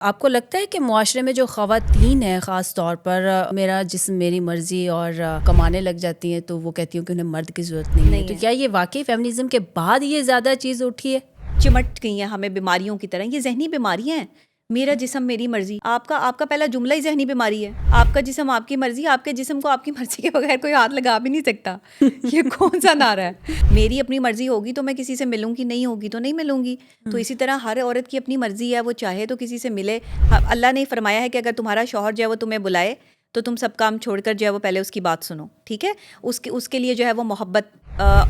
آپ کو لگتا ہے کہ معاشرے میں جو خواتین ہیں خاص طور پر میرا جسم میری مرضی اور کمانے لگ جاتی ہیں تو وہ کہتی ہوں کہ انہیں مرد کی ضرورت نہیں ہے، تو کیا یہ واقعی فیمنزم کے بعد یہ زیادہ چیز اٹھی ہے؟ چمٹ گئی ہیں ہمیں بیماریوں کی طرح. یہ ذہنی بیماریاں ہیں. میرا جسم میری مرضی. آپ کا پہلا جملہ ہی ذہنی بیماری ہے. آپ کا جسم آپ کی مرضی. آپ کے جسم کو آپ کی مرضی کے بغیر کوئی ہاتھ لگا بھی نہیں سکتا. یہ کون سا نعرہ ہے؟ میری اپنی مرضی ہوگی تو میں کسی سے ملوں گی، نہیں ہوگی تو نہیں ملوں گی. تو اسی طرح ہر عورت کی اپنی مرضی ہے، وہ چاہے تو کسی سے ملے. اللہ نے فرمایا ہے کہ اگر تمہارا شوہر جو ہے وہ تمہیں بلائے تو تم سب کام چھوڑ کر جو ہے وہ پہلے اس کی بات سنو. ٹھیک ہے؟ اس کے لیے جو ہے وہ محبت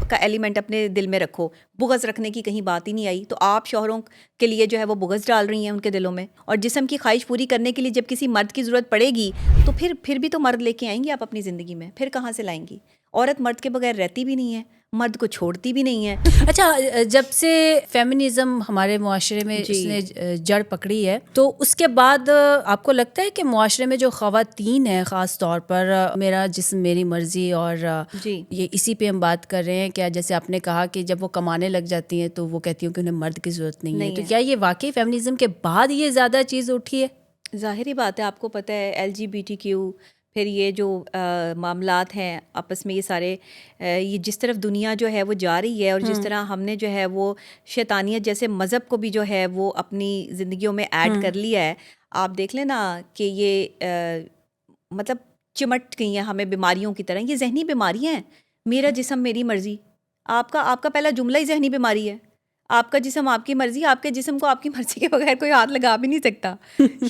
کا ایلیمنٹ اپنے دل میں رکھو. بغض رکھنے کی کہیں بات ہی نہیں آئی. تو آپ شوہروں کے لیے جو ہے وہ بغض ڈال رہی ہیں ان کے دلوں میں. اور جسم کی خواہش پوری کرنے کے لیے جب کسی مرد کی ضرورت پڑے گی تو پھر بھی تو مرد لے کے آئیں گی آپ اپنی زندگی میں. پھر کہاں سے لائیں گی؟ عورت مرد کے بغیر رہتی بھی نہیں ہے، مرد کو چھوڑتی بھی نہیں ہے. اچھا، جب سے فیمنزم ہمارے معاشرے میں اس نے جڑ پکڑی ہے تو اس کے بعد آپ کو لگتا ہے کہ معاشرے میں جو خواتین ہیں خاص طور پر میرا جسم میری مرضی اور یہ اسی پہ ہم بات کر رہے ہیں، کیا جیسے آپ نے کہا کہ جب وہ کمانے لگ جاتی ہیں تو وہ کہتی ہوں کہ انہیں مرد کی ضرورت نہیں ہے، تو کیا یہ واقعی فیمنزم کے بعد یہ زیادہ چیز اٹھی ہے؟ ظاہری بات ہے، آپ کو پتہ ہے LGBTQ، پھر یہ جو معاملات ہیں آپس میں، یہ سارے یہ جس طرف دنیا جو ہے وہ جا رہی ہے، اور جس طرح ہم نے جو ہے وہ شیطانیت جیسے مذہب کو بھی جو ہے وہ اپنی زندگیوں میں ایڈ کر لیا ہے. آپ دیکھ لیں نا کہ یہ مطلب چمٹ گئی ہیں ہمیں بیماریوں کی طرح. یہ ذہنی بیماریاں ہیں. میرا جسم میری مرضی. آپ کا پہلا جملہ ہی ذہنی بیماری ہے. آپ کا جسم آپ کی مرضی. آپ کے جسم کو آپ کی مرضی کے بغیر کوئی ہاتھ لگا بھی نہیں سکتا.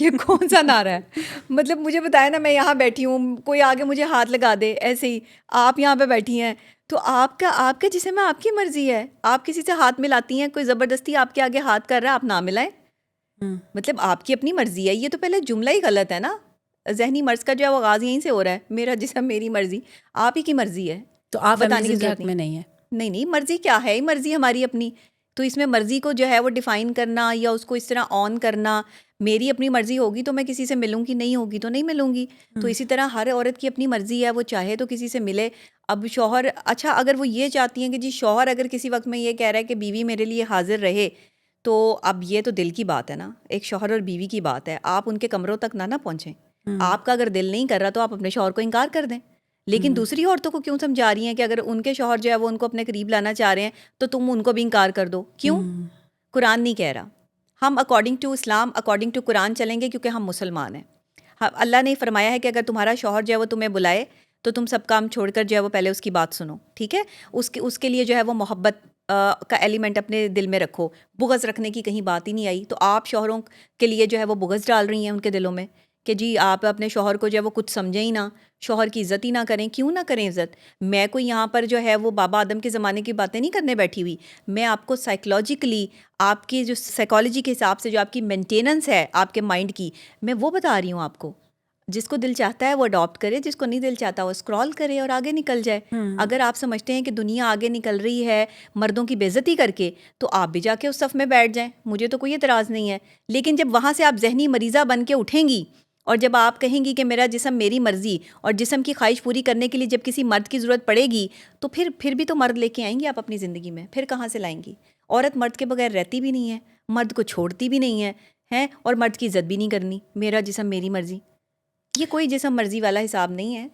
یہ کون سا نعرہ ہے؟ مطلب مجھے بتائے نا، میں یہاں بیٹھی ہوں، کوئی آگے مجھے ہاتھ لگا دے ایسے ہی، آپ یہاں پہ بیٹھی ہیں تو آپ کا جسم ہے، آپ کی مرضی ہے. آپ کسی سے ہاتھ ملاتی ہیں، کوئی زبردستی آپ کے آگے ہاتھ کر رہا ہے، آپ نہ ملائیں. مطلب آپ کی اپنی مرضی ہے. یہ تو پہلے جملہ ہی غلط ہے نا. ذہنی مرض کا جو ہے وہ آغاز یہیں سے ہو رہا ہے. میرا جسم میری مرضی. آپ ہی کی مرضی ہے، تو آپ بتانے کی فیمنزم کے ضرورت حق میں نہیں ہے؟ نہیں، مرضی کیا ہے؟ مرضی ہماری اپنی. تو اس میں مرضی کو جو ہے وہ ڈیفائن کرنا یا اس کو اس طرح آن کرنا، میری اپنی مرضی ہوگی تو میں کسی سے ملوں گی، نہیں ہوگی تو نہیں ملوں گی. تو اسی طرح ہر عورت کی اپنی مرضی ہے، وہ چاہے تو کسی سے ملے. اب شوہر، اچھا اگر وہ یہ چاہتی ہیں کہ جی شوہر اگر کسی وقت میں یہ کہہ رہا ہے کہ بیوی میرے لیے حاضر رہے، تو اب یہ تو دل کی بات ہے نا. ایک شوہر اور بیوی کی بات ہے. آپ ان کے کمروں تک نہ پہنچیں. آپ کا اگر دل نہیں کر رہا تو آپ اپنے شوہر کو انکار کر دیں. لیکن دوسری عورتوں کو کیوں سمجھا رہی ہیں کہ اگر ان کے شوہر جو ہے وہ ان کو اپنے قریب لانا چاہ رہے ہیں تو تم ان کو بھی انکار کر دو؟ کیوں؟ قرآن نہیں کہہ رہا. ہم according to Islam, according to Quran چلیں گے کیونکہ ہم مسلمان ہیں. اللہ نے فرمایا ہے کہ اگر تمہارا شوہر جو ہے وہ تمہیں بلائے تو تم سب کام چھوڑ کر جو ہے وہ پہلے اس کی بات سنو. ٹھیک ہے؟ اس کے لیے جو ہے وہ محبت کا ایلیمنٹ اپنے دل میں رکھو. بغض رکھنے کی کہیں بات ہی نہیں آئی. تو آپ شوہروں کے لیے جو ہے وہ بغض ڈال رہی ہیں ان کے دلوں میں کہ جی آپ اپنے شوہر کو جو ہے وہ کچھ سمجھیں ہی نہ، شوہر کی عزت ہی نہ کریں. کیوں نہ کریں عزت؟ میں کوئی یہاں پر جو ہے وہ بابا آدم کے زمانے کی باتیں نہیں کرنے بیٹھی ہوئی. میں آپ کو سائیکلوجیکلی، آپ کی جو سائیکالوجی کے حساب سے جو آپ کی مینٹیننس ہے آپ کے مائنڈ کی، میں وہ بتا رہی ہوں آپ کو. جس کو دل چاہتا ہے وہ اڈاپٹ کرے، جس کو نہیں دل چاہتا وہ اسکرال کرے اور آگے نکل جائے. اگر آپ سمجھتے ہیں کہ دنیا آگے نکل رہی ہے مردوں کی بے عزتی کر کے، تو آپ بھی جا کے اس صف میں بیٹھ جائیں، مجھے تو کوئی اعتراض نہیں ہے. لیکن جب وہاں سے آپ ذہنی مریضہ بن کے اٹھیں گی اور جب آپ کہیں گی کہ میرا جسم میری مرضی، اور جسم کی خواہش پوری کرنے کے لیے جب کسی مرد کی ضرورت پڑے گی تو پھر بھی تو مرد لے کے آئیں گی آپ اپنی زندگی میں. پھر کہاں سے لائیں گی؟ عورت مرد کے بغیر رہتی بھی نہیں ہے، مرد کو چھوڑتی بھی نہیں ہے اور مرد کی عزت بھی نہیں کرنی. میرا جسم میری مرضی، یہ کوئی جسم مرضی والا حساب نہیں ہے.